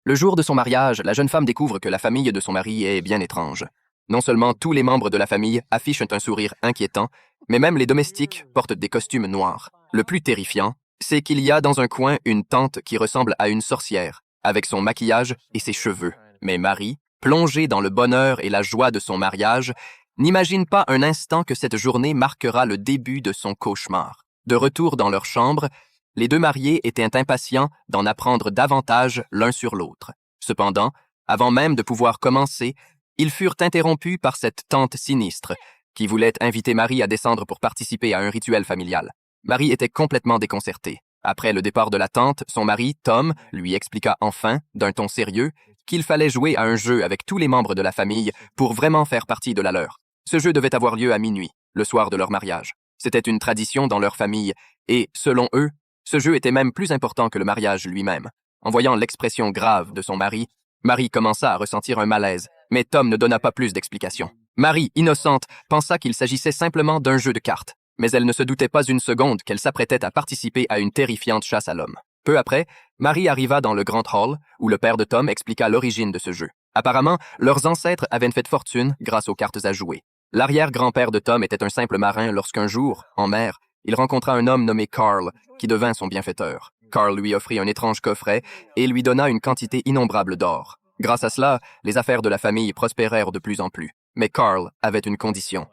Le jour de son mariage, la jeune femme découvre que la famille de son mari est bien étrange. Non seulement tous les membres de la famille affichent un sourire inquiétant, mais même les domestiques portent des costumes noirs. Le plus terrifiant, c'est qu'il y a dans un coin une tante qui ressemble à une sorcière, avec son maquillage et ses cheveux. Mais Marie, plongée dans le bonheur et la joie de son mariage, n'imagine pas un instant que cette journée marquera le début de son cauchemar. De retour dans leur chambre, les deux mariés étaient impatients d'en apprendre davantage l'un sur l'autre. Cependant, avant même de pouvoir commencer, ils furent interrompus par cette tante sinistre qui voulait inviter Marie à descendre pour participer à un rituel familial. Marie était complètement déconcertée. Après le départ de la tante, son mari, Tom, lui expliqua enfin, d'un ton sérieux, qu'il fallait jouer à un jeu avec tous les membres de la famille pour vraiment faire partie de la leur. Ce jeu devait avoir lieu à minuit, le soir de leur mariage. C'était une tradition dans leur famille et, selon eux, ce jeu était même plus important que le mariage lui-même. En voyant l'expression grave de son mari, Marie commença à ressentir un malaise, mais Tom ne donna pas plus d'explications. Marie, innocente, pensa qu'il s'agissait simplement d'un jeu de cartes, mais elle ne se doutait pas une seconde qu'elle s'apprêtait à participer à une terrifiante chasse à l'homme. Peu après, Marie arriva dans le grand hall, où le père de Tom expliqua l'origine de ce jeu. Apparemment, leurs ancêtres avaient fait fortune grâce aux cartes à jouer. L'arrière-grand-père de Tom était un simple marin lorsqu'un jour, en mer, il rencontra un homme nommé Carl, qui devint son bienfaiteur. Carl lui offrit un étrange coffret et lui donna une quantité innombrable d'or. Grâce à cela, les affaires de la famille prospérèrent de plus en plus. Mais Carl avait une condition.